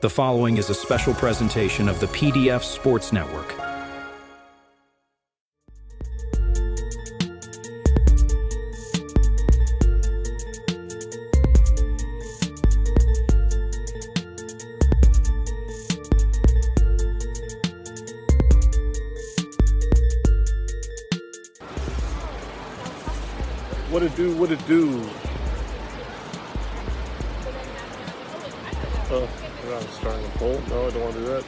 The following is a special presentation of the PDF Sports Network. What it do, what it do? I'm starting a poll. No, I don't want to do that.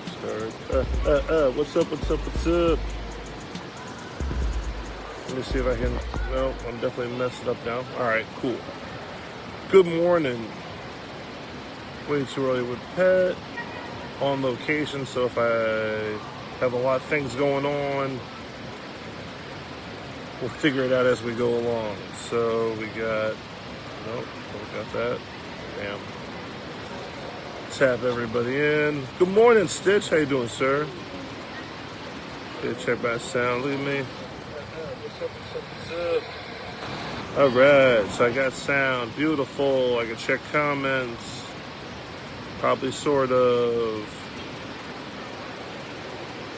What's up? Let me see if I can. No, I'm definitely messing up now. All right, cool. Good morning. Way too early with Patt. On location, so if I have a lot of things going on, we'll figure it out as we go along. So we got, nope, don't got that. Damn. Tap everybody in. Good morning, Stitch. How you doing, sir? Okay, check my sound. Look at me. What's up? All right, so I got sound. Beautiful. I can check comments. Probably, sort of.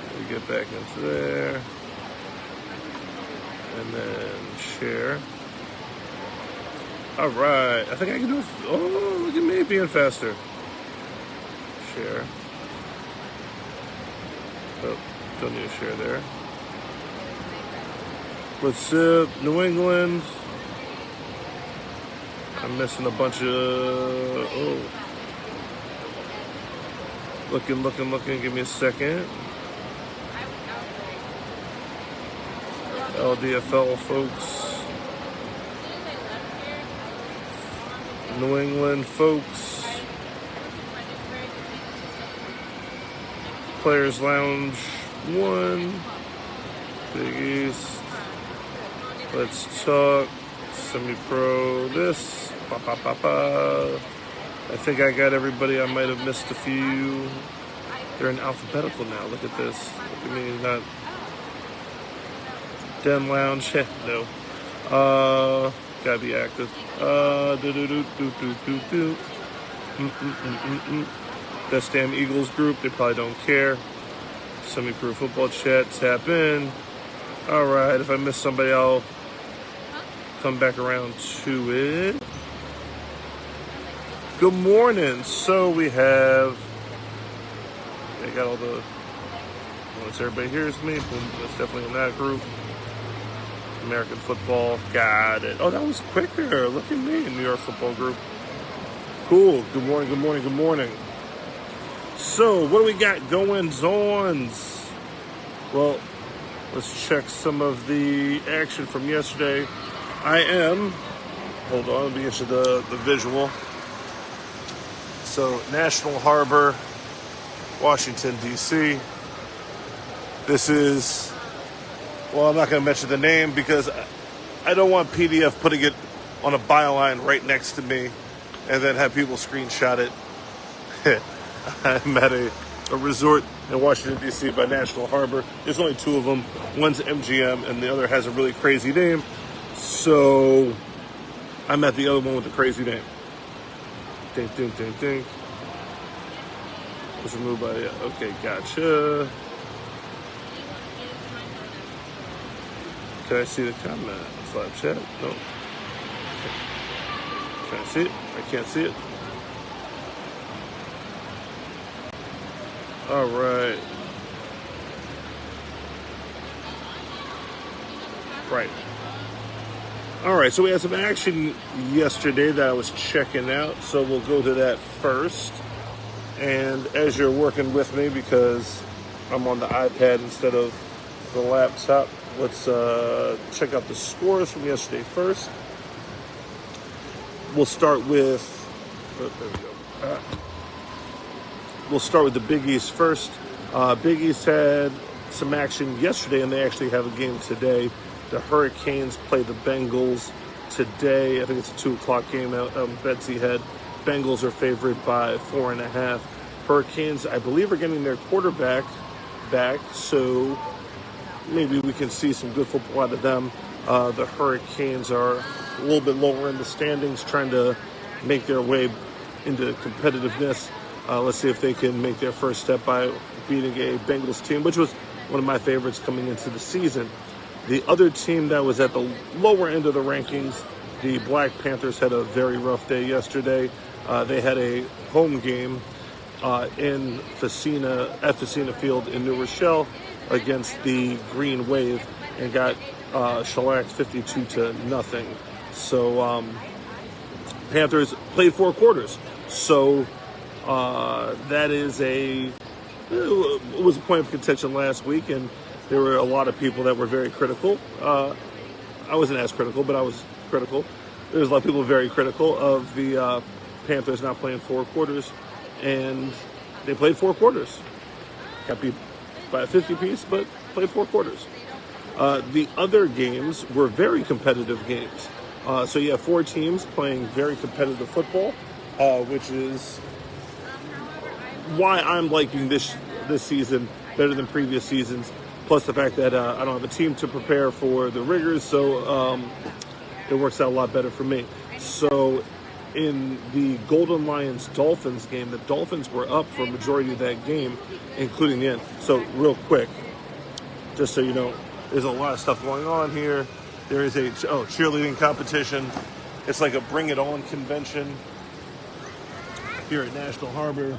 Let me get back into there. And then share. All right. I think I can do it. Oh, look at me being faster. Share. Oh, don't need to share there. What's up, New England? I'm missing a bunch of. Oh. Looking. Give me a second. LDFL folks. New England folks. Players Lounge 1. Big East. Let's talk. Semipro this. I think I got everybody. I might have missed a few. They're in alphabetical now. Look at this. Look at me. Not Den Lounge. No. Gotta be active. Best damn Eagles group. They probably don't care. Semi-pro football chat. Tap in. All right. If I miss somebody, I'll come back around to it. Good morning. So we have. I got all the. Once everybody hears me, boom, that's definitely in that group. American football. Got it. Oh, that was quicker. Look at me. New York football group. Cool. Good morning. So, what do we got going on? Well, let's check some of the action from yesterday. Hold on, let me get you the visual. So, National Harbor, Washington, D.C. This is, well, I'm not going to mention the name because I don't want PDF putting it on a byline right next to me and then have people screenshot it. I'm at a resort in Washington, D.C. by National Harbor. There's only two of them. One's MGM, and the other has a really crazy name. So I'm at the other one with the crazy name. Ding. Was removed by, okay, gotcha. Can I see the comment? Live chat? No. Can I see it? I can't see it. All right. All right, so we had some action yesterday that I was checking out, so we'll go to that first. And as you're working with me, because I'm on the iPad instead of the laptop, let's check out the scores from yesterday first. We'll start with, there we go. We'll start with the Big East first. Big East had some action yesterday, and they actually have a game today. The Hurricanes play the Bengals today. I think it's a 2 o'clock game out in Betsy Head. Bengals are favored by 4.5. Hurricanes, I believe, are getting their quarterback back, so maybe we can see some good football out of them. The Hurricanes are a little bit lower in the standings, trying to make their way into competitiveness. Let's see if they can make their first step by beating a Bengals team, which was one of my favorites coming into the season. The other team that was at the lower end of the rankings, the Black Panthers, had a very rough day yesterday. They had a home game in Facina Field in New Rochelle against the Green Wave and got shellacked 52-0. So Panthers played 4 quarters. So that is it was a point of contention last week, and there were a lot of people that were very critical. I wasn't as critical, but I was critical. There was a lot of people very critical of the Panthers not playing 4 quarters, and they played 4 quarters. Got beat by a 50 piece, but played 4 quarters. The other games were very competitive games. So you have 4 teams playing very competitive football, which is why I'm liking this season better than previous seasons. Plus the fact that I don't have a team to prepare for the rigors, so it works out a lot better for me. So in the Golden Lions Dolphins game, the Dolphins were up for a majority of that game, including the end. So real quick, just so you know, there's a lot of stuff going on here. There is a cheerleading competition. It's like a Bring It On convention here at National Harbor.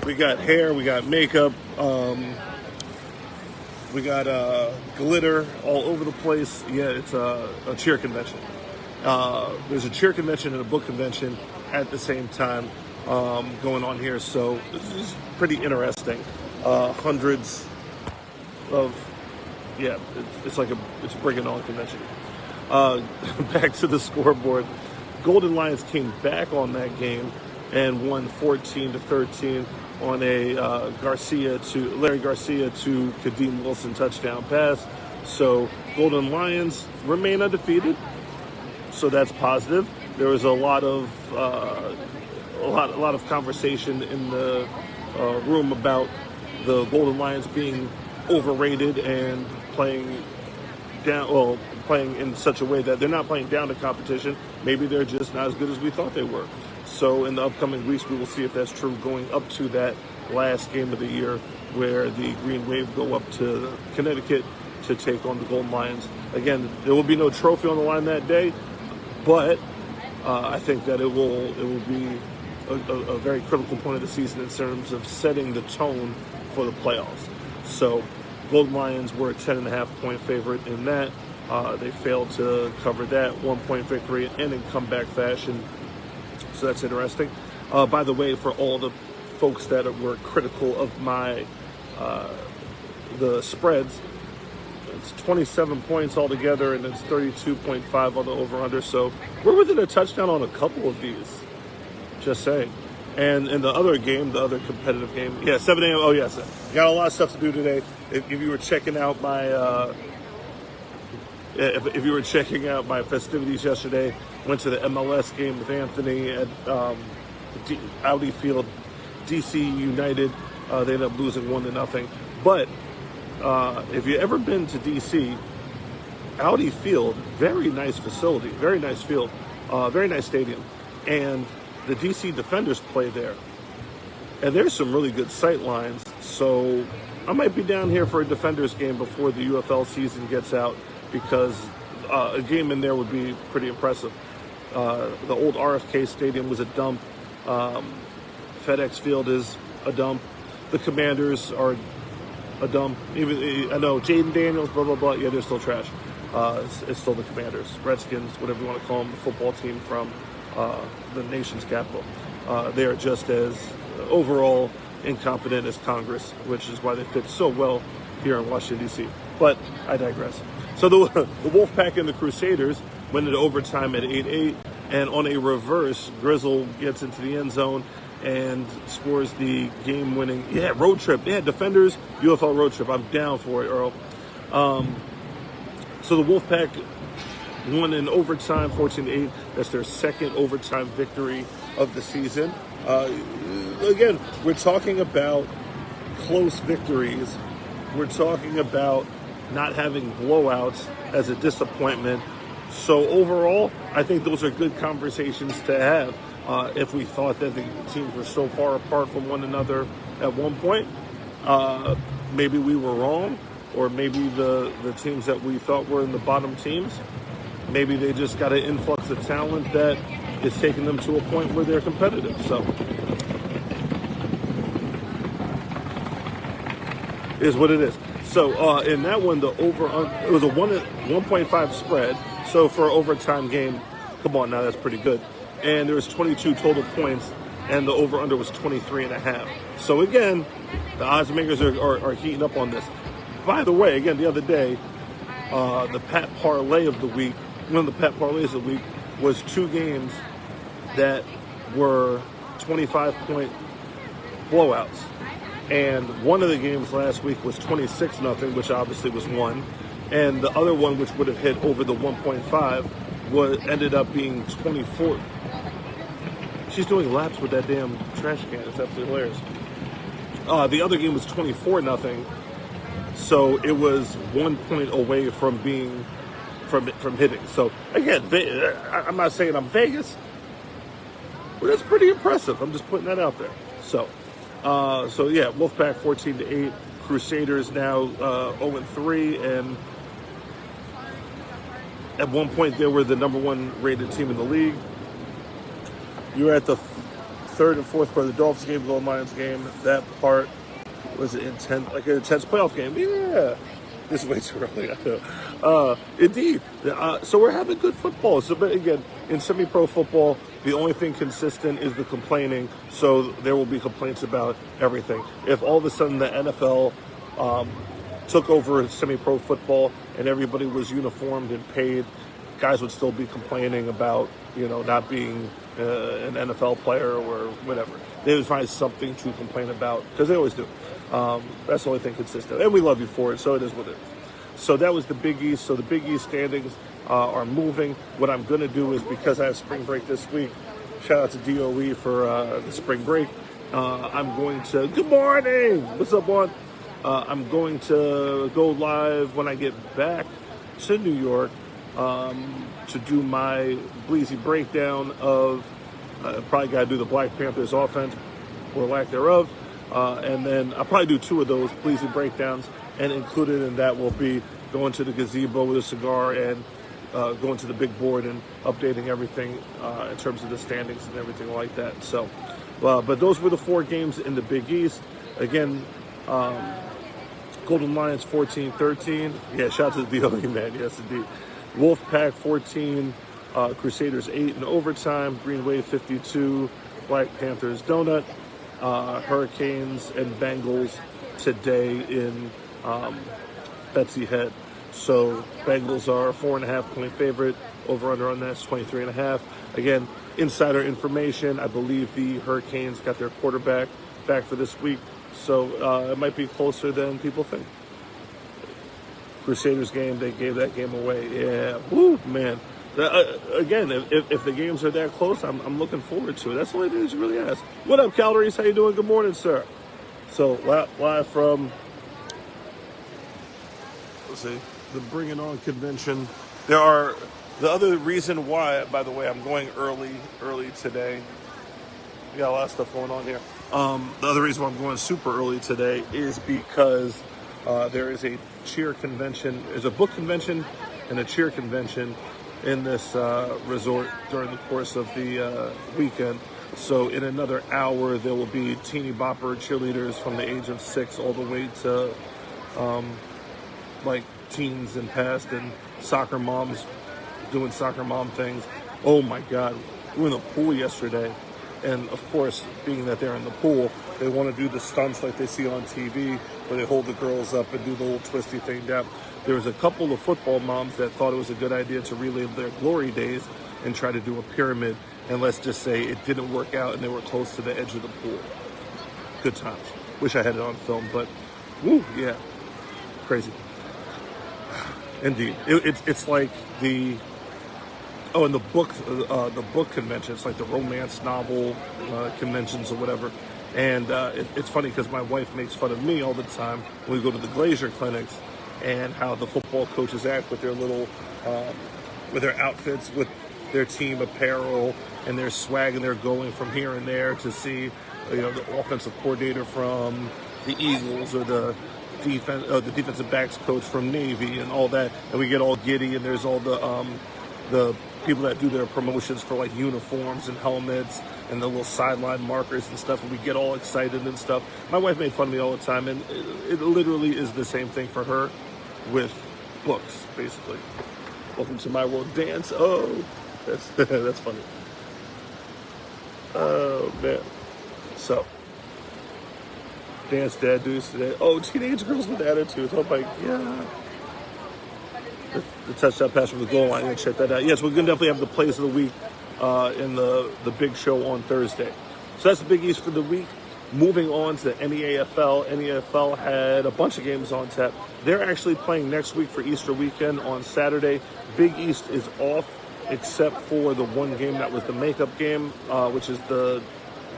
We got hair, we got makeup, we got glitter all over the place. Yeah, it's a cheer convention. There's a cheer convention and a book convention at the same time going on here. So this is pretty interesting. Hundreds of, it's a Bring It On convention. Back to the scoreboard. Golden Lions came back on that game and won 14-13 on a Larry Garcia to Kadeem Wilson touchdown pass. So Golden Lions remain undefeated. So that's positive. There was a lot of conversation in the room about the Golden Lions being overrated and playing in such a way that they're not playing down to competition. Maybe they're just not as good as we thought they were. So in the upcoming weeks, we will see if that's true going up to that last game of the year where the Green Wave go up to Connecticut to take on the Golden Lions. Again, there will be no trophy on the line that day, but I think that it will be a very critical point of the season in terms of setting the tone for the playoffs. So Golden Lions were a 10.5-point favorite in that. They failed to cover that 1-point victory and in comeback fashion. So that's interesting. By the way, for all the folks that were critical of my the spreads, it's 27 points altogether, and it's 32.5 on the over-under. So we're within a touchdown on a couple of these. Just saying. And in the other game, the other competitive game, 7 a.m. Oh, yes. Got a lot of stuff to do today. If you were checking out my if you were checking out my festivities yesterday, went to the MLS game with Anthony at Audi Field, DC United. They ended up losing 1-0. But if you've ever been to DC, Audi Field, very nice facility, very nice field, very nice stadium. And the DC Defenders play there. And there's some really good sight lines. So I might be down here for a Defenders game before the UFL season gets out, because a game in there would be pretty impressive. The old RFK Stadium was a dump. FedEx Field is a dump. The Commanders are a dump. Even I know Jaden Daniels, blah, blah, blah. Yeah, they're still trash. It's still the Commanders, Redskins, whatever you want to call them, the football team from the nation's capital. They are just as overall incompetent as Congress, which is why they fit so well here in Washington, D.C. But I digress. So the Wolfpack and the Crusaders went into overtime at 8-8, and on a reverse, Grizzle gets into the end zone and scores the game-winning road trip. Yeah, Defenders, UFL road trip. I'm down for it, Earl. So the Wolfpack won in overtime, 14-8. That's their second overtime victory of the season. Again, we're talking about close victories. We're talking about not having blowouts as a disappointment. So overall, I think those are good conversations to have. If we thought that the teams were so far apart from one another at one point, maybe we were wrong, or maybe the teams that we thought were in the bottom teams, maybe they just got an influx of talent that is taking them to a point where they're competitive. So, is what it is. So in that one, the it was a 1.5 spread. So for an overtime game, come on now, that's pretty good. And there was 22 total points, and the over/under was 23.5. So again, the odds makers are heating up on this. By the way, again, the other day, the Patt parlay of the week, one of the Patt parlays of the week was two games that were 25-point blowouts. And one of the games last week was 26-0, which obviously was one. And the other one, which would have hit over the 1.5, ended up being 24. She's doing laps with that damn trash can. It's absolutely hilarious. The other game was 24-0. So it was 1 point away from being from hitting. So again, I'm not saying I'm Vegas, but that's pretty impressive. I'm just putting that out there. So yeah, Wolfpack 14-8, Crusaders now 0-3, and at one point they were the number one rated team in the league. You were at the third and fourth part of the Dolphins game, Golden Lions game. That part was intense, like an intense playoff game. Yeah, this is way too early, I know. Indeed. So we're having good football. So, but again, in semi-pro football, the only thing consistent is the complaining. So there will be complaints about everything. If all of a sudden the NFL took over semi-pro football and everybody was uniformed and paid, guys would still be complaining about, not being an NFL player or whatever. They would find something to complain about, because they always do. That's the only thing consistent. And we love you for it, so it is what it is. So that was the Big East. So the Big East standings are moving. What I'm going to do is, because I have spring break this week, shout out to DOE for the spring break, I'm going to, good morning, what's up, Juan? I'm going to go live when I get back to New York to do my Bleezy breakdown of, probably got to do the Black Panthers offense, or lack thereof. And then I'll probably do two of those Bleezy breakdowns, and included in that will be going to the gazebo with a cigar and going to the big board and updating everything in terms of the standings and everything like that. So, but those were the four games in the Big East. Again, Golden Lions 14-13. Yeah, shout out to the DOE, man. Yes, indeed. Wolfpack 14, Crusaders 8 in overtime. Green Wave 52, Black Panthers donut. Hurricanes and Bengals today in Betsy Head. So Bengals are a 4.5 point favorite. Over under on that's 23.5. Again, insider information. I believe the Hurricanes got their quarterback back for this week, so it might be closer than people think. Crusaders game, they gave that game away. Yeah, woo, man. Again, if the games are that close, I'm looking forward to it. That's the only thing that you really ask. What up, Calories? How you doing? Good morning, sir. So live from, let's see, the Bring It On convention. The other reason why, by the way, I'm going early today. We got a lot of stuff going on here. The other reason why I'm going super early today is because there is a cheer convention. There's a book convention and a cheer convention in this resort during the course of the weekend. So in another hour, there will be teeny bopper cheerleaders from the age of 6 all the way to like teens and past, and soccer moms doing soccer mom things. Oh my God, we were in the pool yesterday. And of course, being that they're in the pool, they want to do the stunts like they see on TV, where they hold the girls up and do the little twisty thing down. There was a couple of football moms that thought it was a good idea to relive their glory days and try to do a pyramid. And let's just say it didn't work out, and they were close to the edge of the pool. Good times. Wish I had it on film, but woo, yeah, crazy. Indeed, it's like and the book convention. It's like the romance novel conventions or whatever. And it's funny because my wife makes fun of me all the time when we go to the Glacier clinics, and how the football coaches act with their little, with their outfits with their team apparel and their swag, and they're going from here and there to see, the offensive coordinator from the Eagles or the defensive backs coach from Navy and all that, and we get all giddy, and there's all the people that do their promotions for like uniforms and helmets and the little sideline markers and stuff, and we get all excited and stuff. My wife made fun of me all the time, and it literally is the same thing for her with books, basically. Welcome to my world, dance. Oh, that's funny. Oh man. So, dance dad dudes today. Oh, teenage girls with attitudes. Oh my god. The touchdown pass from the goal line. Check that out. Yes, we're going to definitely have the plays of the week in the big show on Thursday. So that's the Big East for the week. Moving on to the NEAFL. NEAFL had a bunch of games on tap. They're actually playing next week for Easter weekend on Saturday. Big East is off except for the one game that was the makeup game, which is the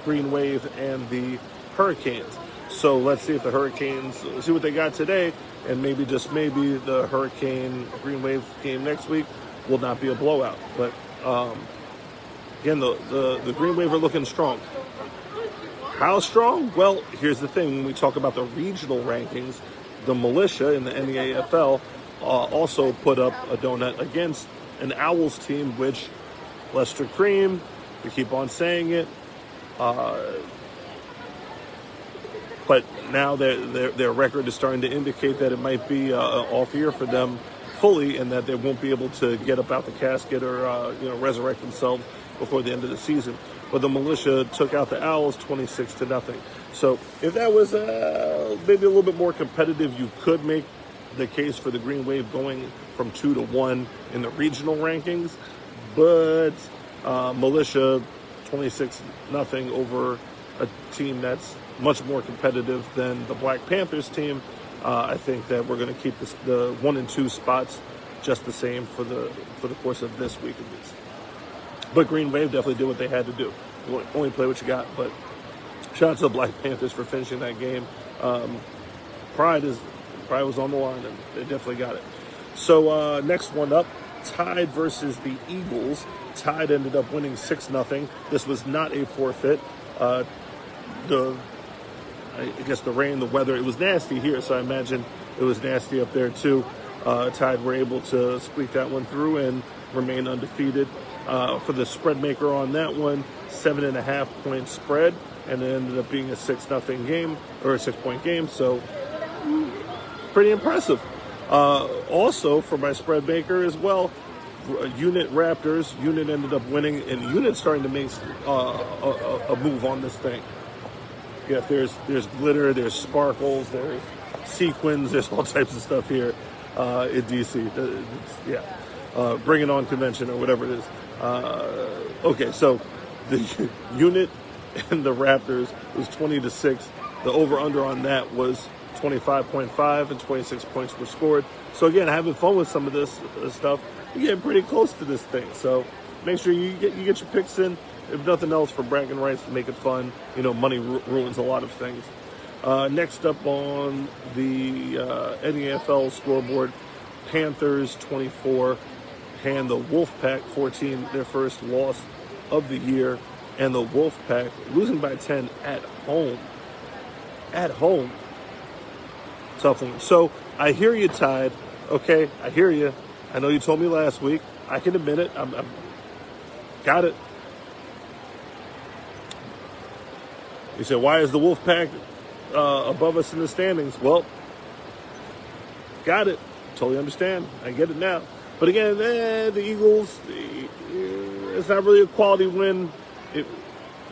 Green Wave and the Hurricanes. So let's see if the Hurricanes, see what they got today, and maybe, just maybe, the Hurricane Green Wave game next week will not be a blowout. But again, the Green Wave are looking strong. How strong? Well, here's the thing. When we talk about the regional rankings, the Militia in the NEAFL also put up a donut against an Owls team, which Lester Cream, we keep on saying it, but now their record is starting to indicate that it might be an off year for them fully, and that they won't be able to get up out the casket or resurrect themselves before the end of the season. But the Militia took out the Owls 26-0. So if that was maybe a little bit more competitive, you could make the case for the Green Wave going from 2-1 in the regional rankings. But Militia 26-0 over a team that's much more competitive than the Black Panthers team. I think that we're going to keep the 1 and 2 spots just the same for the course of this week at least. But Green Wave definitely did what they had to do. You only play what you got. But shout out to the Black Panthers for finishing that game. Pride was on the line, and they definitely got it. So next one up, Tide versus the Eagles. Tide ended up winning 6-0. This was not a forfeit. I guess the rain, the weather, it was nasty here, so I imagine it was nasty up there too. Tide were able to squeak that one through and remain undefeated. For the spread maker on that one, 7.5 point spread, and it ended up being a 6-0 game, or a 6-point game, so pretty impressive. Also, for my spread maker as well, Unit Raptors. Unit ended up winning, and Unit starting to make a move on this thing. Yeah, there's glitter, there's sparkles, there's sequins, there's all types of stuff here in DC. Bring It On convention or whatever it is. Okay, so the Unit and the Raptors was 20-6. The over-under on that was 25.5, and 26 points were scored. So again, having fun with some of this stuff, you're getting pretty close to this thing. So make sure you get your picks in. If nothing else, for bragging rights, to make it fun. Money ruins a lot of things. Next up on the NEFL scoreboard, Panthers 24 hand the Wolfpack 14 their first loss of the year, and the Wolfpack losing by 10 at home. At home. Tough one. So I hear you, Tide. Okay, I hear you. I know you told me last week. I can admit it. I'm got it. You said, why is the Wolfpack above us in the standings? Well, got it. Totally understand. I get it now. But again, the Eagles, it's not really a quality win.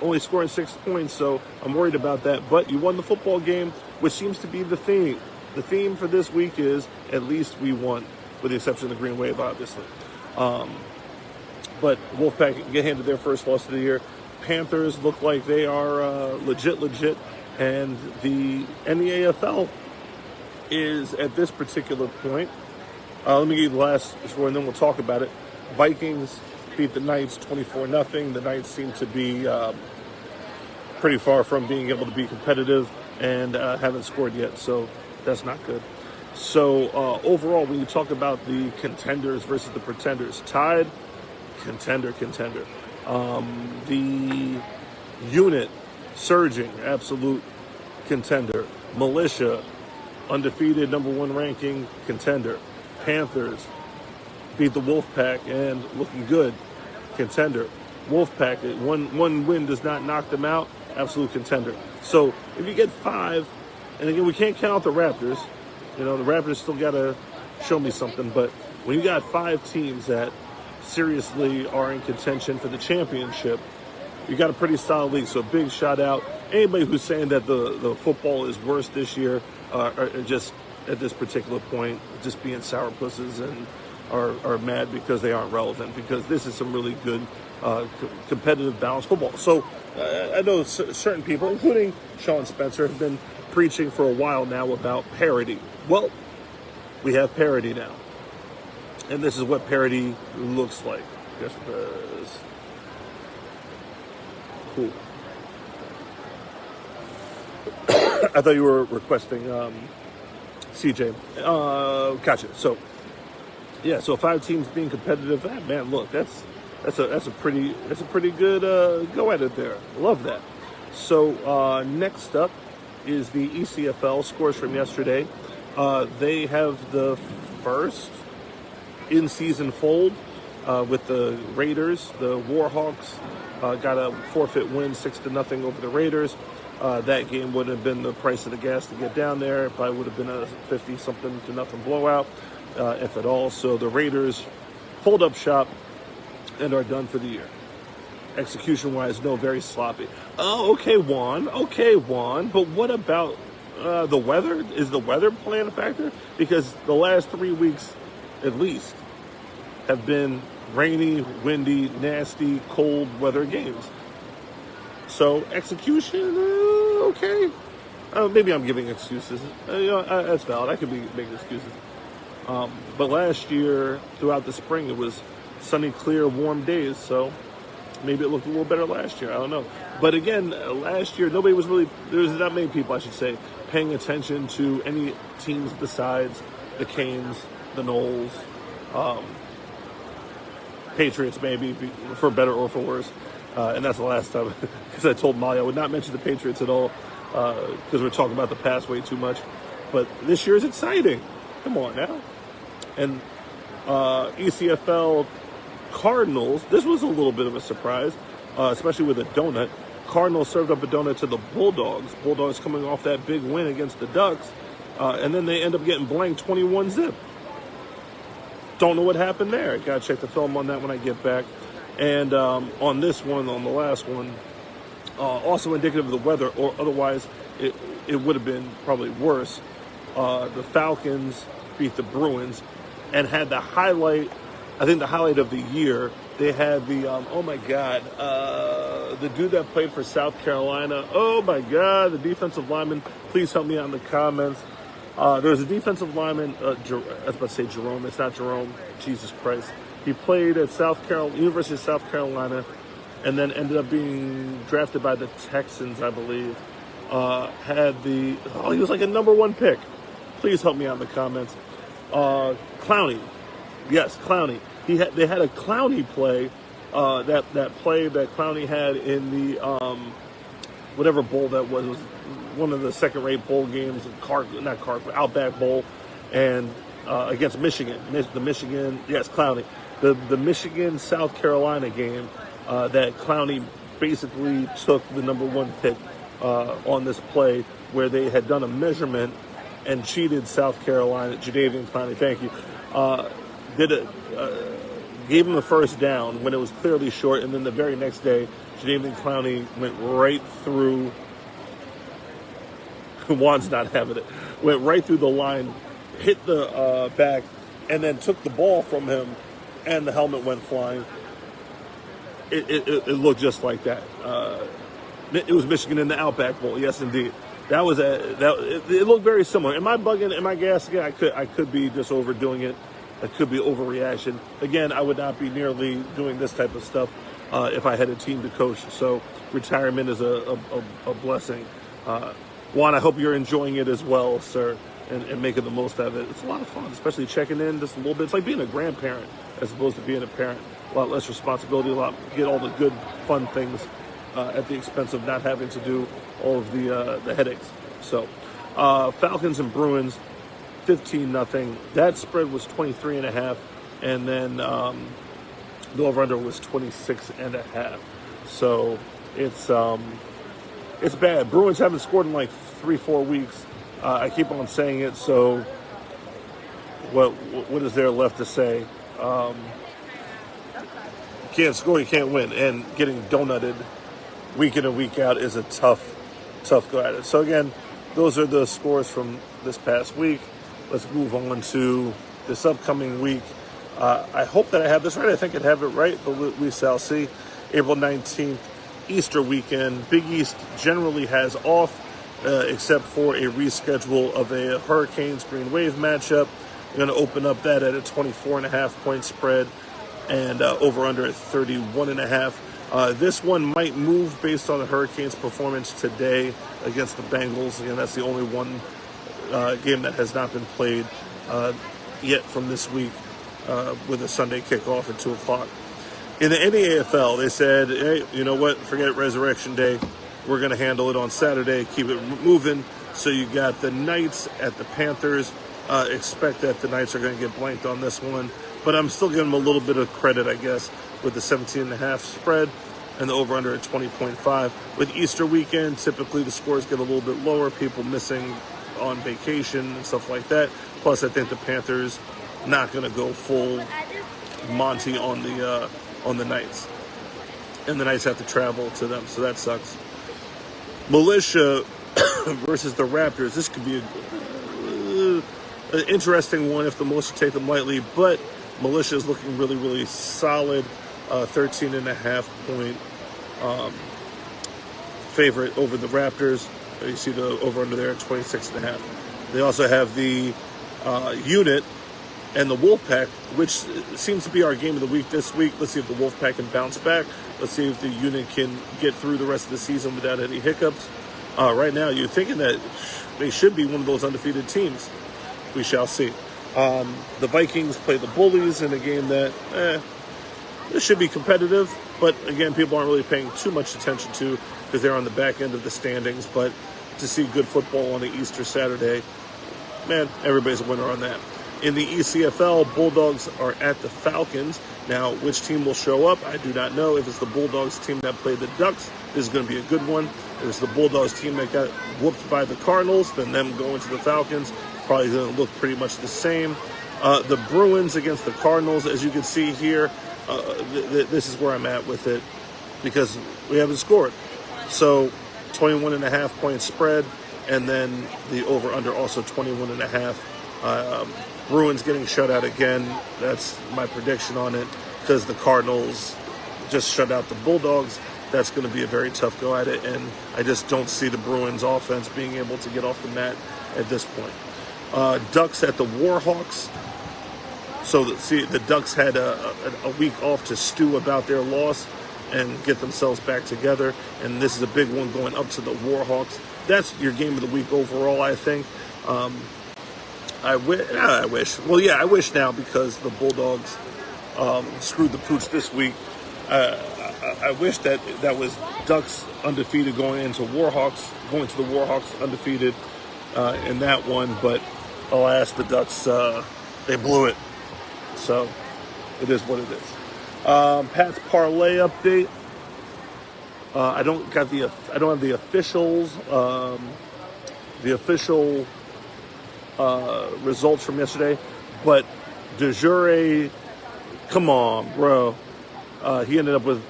Only scoring 6 points, so I'm worried about that. But you won the football game, which seems to be the theme. The theme for this week is, at least we won, with the exception of the Green Wave, obviously. But Wolfpack get handed their first loss of the year. Panthers look like they are legit, and the NEAFL is, at this particular point, let me give you the last score, and then we'll talk about it. Vikings beat the Knights 24-0. The Knights seem to be pretty far from being able to be competitive, and haven't scored yet, so that's not good. So overall, when you talk about the contenders versus the pretenders, Tide contender. The unit, surging, absolute contender. Militia, undefeated, number 1 ranking, contender. Panthers beat the Wolfpack and looking good, contender. Wolfpack, one win does not knock them out, absolute contender. So if you get 5, and again, we can't count out the Raptors. The Raptors still got to show me something. But when you got 5 teams that seriously are in contention for the championship, you got a pretty solid league. So big shout out. Anybody who's saying that the football is worse this year are just, at this particular point, just being sourpusses and are mad because they aren't relevant, because this is some really good competitive, balanced football. So I know certain people, including Sean Spencer, have been preaching for a while now about parity. Well, we have parity now. And this is what parity looks like. Yes, it does. Cool. I thought you were requesting CJ. Gotcha. So 5 teams being competitive. Man, look, that's a pretty good go at it there. Love that. So next up is the ECFL scores from yesterday. They have the first in-season fold with the Raiders. The Warhawks got a forfeit win, 6-0 over the Raiders. That game would have been the price of the gas to get down there. It probably would have been a 50-something to nothing blowout, if at all. So the Raiders fold up shop and are done for the year. Execution-wise, no, very sloppy. Oh, okay, Juan. But what about the weather? Is the weather playing a factor? Because the last 3 weeks, at least, have been rainy, windy, nasty, cold weather games. So execution, okay. Maybe I'm giving excuses. That's valid. I could be making excuses. But last year, throughout the spring, it was sunny, clear, warm days. So maybe it looked a little better last year. I don't know. But again, last year, there was not many people, I should say, paying attention to any teams besides the Canes, the Knowles, Patriots, maybe, for better or for worse. And that's the last time, because I told Molly I would not mention the Patriots at all, because we're talking about the past way too much. But this year is exciting. Come on now. And ECFL Cardinals, this was a little bit of a surprise, especially with a donut. Cardinals served up a donut to the Bulldogs. Bulldogs coming off that big win against the Ducks, and then they end up getting blanked 21-0. Don't know what happened there. Got to check the film on that when I get back. And on this one, on the last one, also indicative of the weather, or otherwise it would have been probably worse. The Falcons beat the Bruins and had the highlight, I think the highlight of the year. They had the, the dude that played for South Carolina. Oh my God, the defensive lineman. Please help me out in the comments. There's a defensive lineman, I was about to say Jerome. It's not Jerome. Jesus Christ. He played at University of South Carolina, and then ended up being drafted by the Texans, I believe. He was like a number 1 pick. Please help me out in the comments. Clowney. Yes, Clowney. They had a Clowney play, that play that Clowney had in the, whatever bowl that was. It was one of the second-rate bowl games, Outback Bowl, and against Michigan. Clowney. The Michigan-South Carolina game, that Clowney basically took the number 1 pick on this play, where they had done a measurement and cheated South Carolina. Jadeveon Clowney, thank you. Gave him the first down when it was clearly short, and then the very next day, Jadeveon Clowney went right through. Juan's not having it. Went right through the line, hit the back, and then took the ball from him, and the helmet went flying. It looked just like that. It was Michigan in the Outback Bowl. Yes, indeed. It looked very similar. Am I bugging? Am I gassing? I could be just overdoing it. It could be overreaction. Again, I would not be nearly doing this type of stuff if I had a team to coach. So retirement is a blessing. Juan, I hope you're enjoying it as well, sir. and making the most out of it. It's a lot of fun, especially checking in just a little bit. It's like being a grandparent as opposed to being a parent. A lot less responsibility, get all the good, fun things at the expense of not having to do all of the headaches. So, Falcons and Bruins, 15-0. That spread was 23.5, and then the over/under was 26.5. So it's bad. Bruins haven't scored in like 3-4 weeks. I keep on saying it. So what is there left to say? You can't score, you can't win, and getting donutted week in and week out is a tough go at it. So again, those are the scores from this past week. Let's move on to this upcoming week. I hope that I have this right. I think I have it right, but we shall see. April 19th, Easter weekend. Big East generally has off, except for a reschedule of a Hurricanes Green Wave matchup. We're going to open up that at a 24.5 point spread and over under at 31.5. This one might move based on the Hurricanes' performance today against the Bengals. Again, that's the only one game that has not been played yet from this week with a Sunday kickoff at 2 o'clock. In the NAFL, they said, hey, you know what? Forget Resurrection Day. We're going to handle it on Saturday. Keep it moving. So you got the Knights at the Panthers. Expect that the Knights are going to get blanked on this one. But I'm still giving them a little bit of credit, I guess, with the 17.5 spread and the over-under at 20.5. With Easter weekend, typically the scores get a little bit lower. People missing on vacation and stuff like that. Plus, I think the Panthers not going to go full Monty on the Knights. And the Knights have to travel to them, so that sucks. Militia versus the Raptors. This could be an interesting one if the Militia take them lightly, but Militia is looking really, really solid. 13.5 point favorite over the Raptors. You see the over under there at 26.5. They also have the Unit and the Wolfpack, which seems to be our game of the week this week. Let's see if the Wolfpack can bounce back. Let's see if the Unit can get through the rest of the season without any hiccups. Right now, you're thinking that they should be one of those undefeated teams. We shall see. The Vikings play the Bullies in a game that this should be competitive, but again, people aren't really paying too much attention to because they're on the back end of the standings. But to see good football on the Easter Saturday, man, everybody's a winner on that. In the ECFL, Bulldogs are at the Falcons. Now, which team will show up? I do not know. If it's the Bulldogs team that played the Ducks, this is going to be a good one. If it's the Bulldogs team that got whooped by the Cardinals, then them going to the Falcons, probably going to look pretty much the same. The Bruins against the Cardinals, as you can see here, this is where I'm at with it because we haven't scored. So 21.5 point spread, and then the over-under also 21.5. Bruins getting shut out again. That's my prediction on it because the Cardinals just shut out the Bulldogs. That's going to be a very tough go at it, and I just don't see the Bruins offense being able to get off the mat at this point. Ducks at the Warhawks. So the Ducks had a week off to stew about their loss and get themselves back together, and this is a big one going up to the Warhawks. That's your game of the week overall, I think. I wish. Well, yeah, I wish now because the Bulldogs screwed the pooch this week. I wish that was Ducks undefeated going to the Warhawks undefeated in that one. But alas, the Ducks they blew it. So it is what it is. Pat's parlay update. I don't have the officials. The official results from yesterday, but DeJure, come on, bro. He ended up with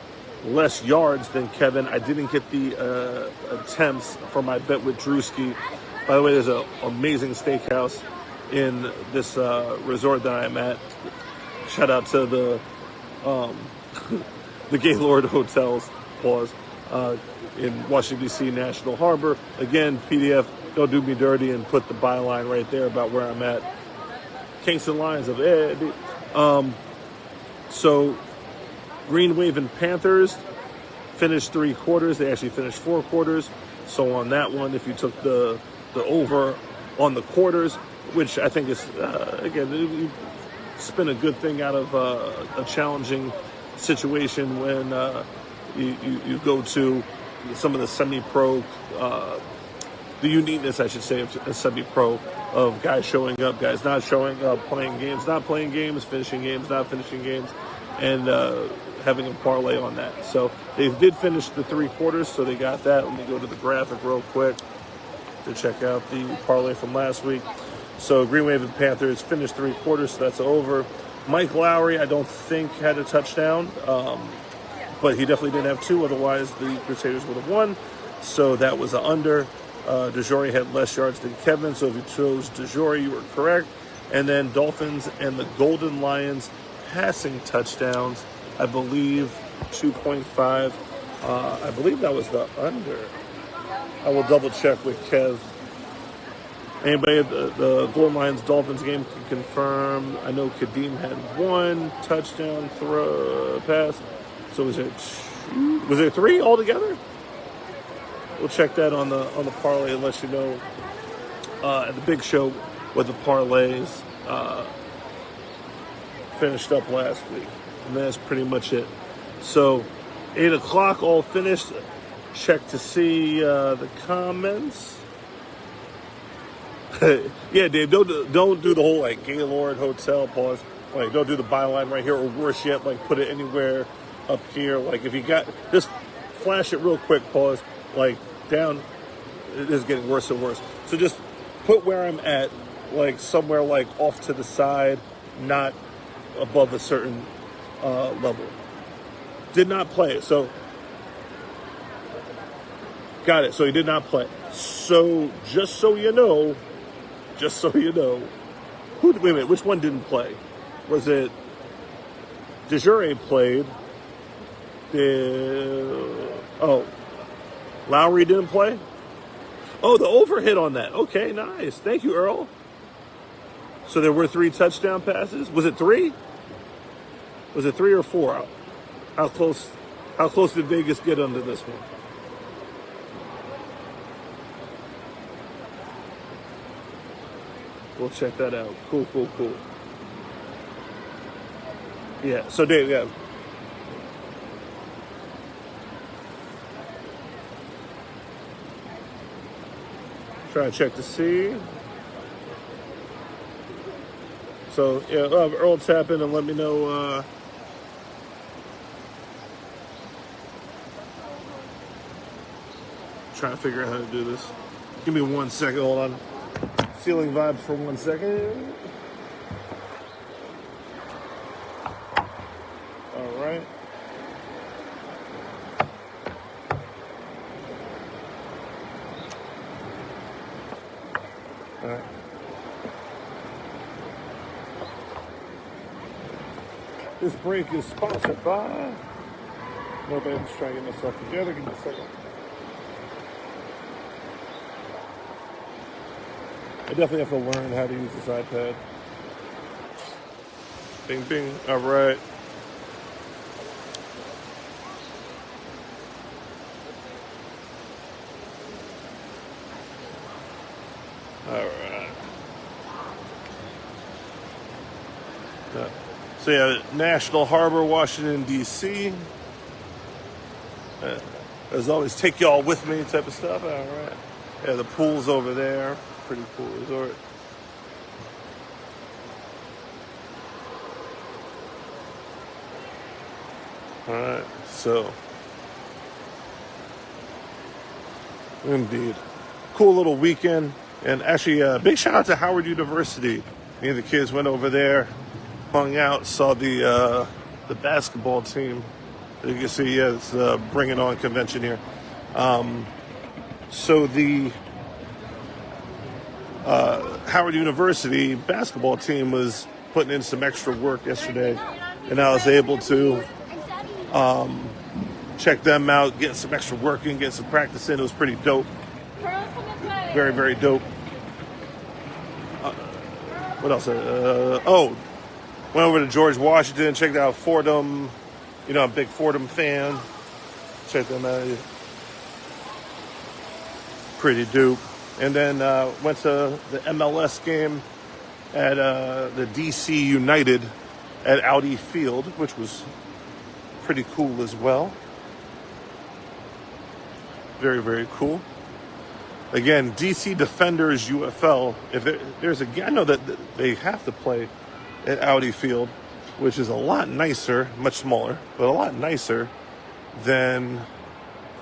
less yards than Kevin. I didn't get the attempts for my bet with Drewski. By the way, there's an amazing steakhouse in this resort that I'm at. Shout out to the Gaylord Hotels, pause, in Washington, D.C. National Harbor. Again, PDF, don't do me dirty and put the byline right there about where I'm at. Kingston Lions of Ed. So Green Wave and Panthers finished 3 quarters. They actually finished 4 quarters. So on that one, if you took the over on the quarters, which I think is, again, it's been a good thing out of a challenging situation when you go to some of the semi-pro, the uniqueness, I should say, of a semi-pro, of guys showing up, guys not showing up, playing games, not playing games, finishing games, not finishing games, and having a parlay on that. So they did finish the 3 quarters, so they got that. Let me go to the graphic real quick to check out the parlay from last week. So Green Wave and Panthers finished 3 quarters, so that's over. Mike Lowry, I don't think had a touchdown, but he definitely didn't have 2. Otherwise, the Crusaders would have won. So that was an under. DeJory had less yards than Kevin, so if you chose DeJory, you were correct. And then Dolphins and the Golden Lions passing touchdowns, I believe 2.5. I believe that was the under. I will double check with Kev. Anybody at the Golden Lions Dolphins game can confirm. I know Kadeem had 1 touchdown pass. So was there 3 altogether? We'll check that on the parlay and let you know at the big show what the parlays finished up last week. And that's pretty much it. So 8 o'clock all finished. Check to see the comments. Yeah, Dave, don't do the whole like Gaylord Hotel pause. Like, don't do the byline right here, or worse yet, like put it anywhere up here. Like, if you got, just flash it real quick, pause, like down. It is getting worse and worse. So just put where I'm at, like somewhere like off to the side, not above a certain level. Did not play. So got it. So he did not play. So just so you know, wait a minute, which one didn't play? Was it DeJory played? Lowry didn't play? Oh, the overhit on that. Okay, nice. Thank you, Earl. So there were 3 touchdown passes. Was it 3? Was it 3 or 4? How close did Vegas get under this one? We'll check that out. Cool. Yeah, so Dave, yeah. Trying to check to see. So, yeah, Earl, tap in and let me know. Trying to figure out how to do this. Give me 1 second. Hold on. Feeling vibes for 1 second. All right. All right. This break is sponsored by. Nobody, I'm just trying to get myself together. Give me a second. I definitely have to learn how to use this iPad. Bing, bing. All right. So yeah, National Harbor, Washington, D.C. As always, take y'all with me type of stuff. All right. Yeah, the pool's over there. Pretty cool resort. All right, so indeed, cool little weekend, and actually, big shout out to Howard University. Me and the kids went over there, hung out, saw the basketball team. You can see, yeah, it's Bring It On convention here. So the Howard University basketball team was putting in some extra work yesterday, and I was able to check them out, get some extra work in, get some practice in. It was pretty dope. Very, very dope. What else? Went over to George Washington, checked out Fordham. You know, I'm a big Fordham fan. Check them out. Pretty dope. And then went to the MLS game at the DC United at Audi Field, which was pretty cool as well. Very, very cool. Again, DC Defenders UFL. If there's a, I know that they have to play at Audi Field, which is a lot nicer, much smaller, but a lot nicer than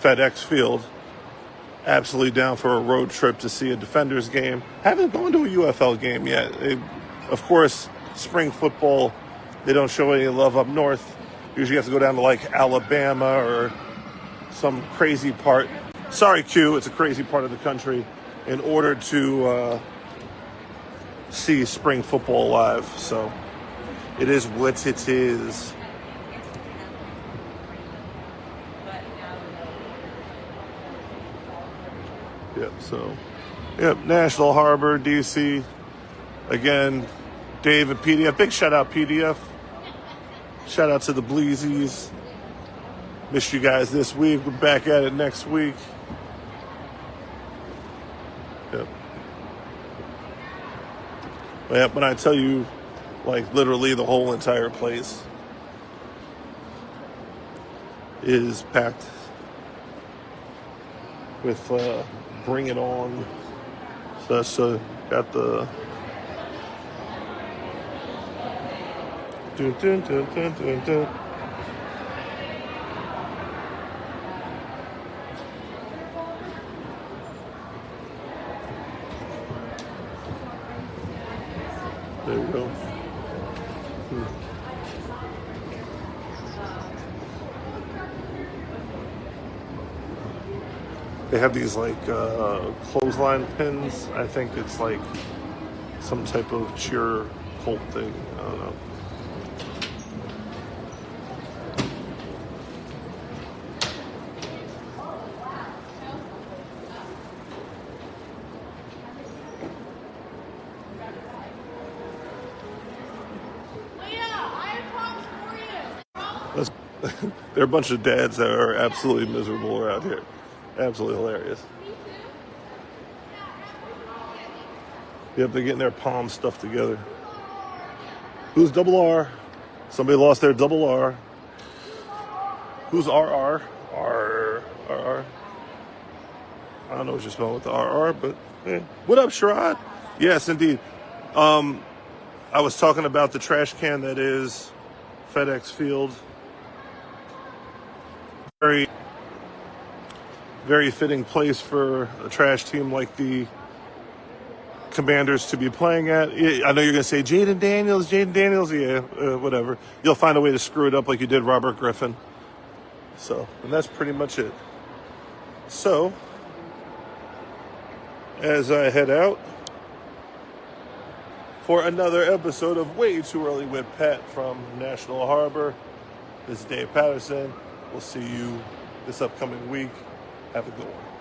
FedEx Field. Absolutely down for a road trip to see a Defenders game. Haven't gone to a UFL game yet. Of course, spring football, they don't show any love up north. Usually you have to go down to like Alabama or some crazy part. Sorry, Q, it's a crazy part of the country in order to see spring football live. So it is what it is. Yep, National Harbor, DC. Again, Dave and PDF. Big shout out, PDF. Shout out to the Bleezys. Missed you guys this week. We're back at it next week. Yep, when I tell you, like, literally the whole entire place is packed with Bring It On. So got the dun, dun, dun, dun, dun, dun. There we go. They have these like clothesline pins. I think it's like some type of cheer cult thing. I don't know. There are a bunch of dads that are absolutely miserable around here. Absolutely hilarious. Yep, they're getting their palms stuffed together. Who's double R? Somebody lost their double R. Who's RR? RR. I don't know what you're spelling with the RR, but yeah. What up, Sherrod? Yes, indeed. I was talking about the trash can that is FedEx Field. Very, very fitting place for a trash team like the Commanders to be playing at. I know you're going to say Jaden Daniels. Yeah, whatever. You'll find a way to screw it up like you did Robert Griffin. So, and that's pretty much it. So, as I head out for another episode of Way Too Early with Pat from National Harbor, this is Dave Patterson. We'll see you this upcoming week. Have a good one.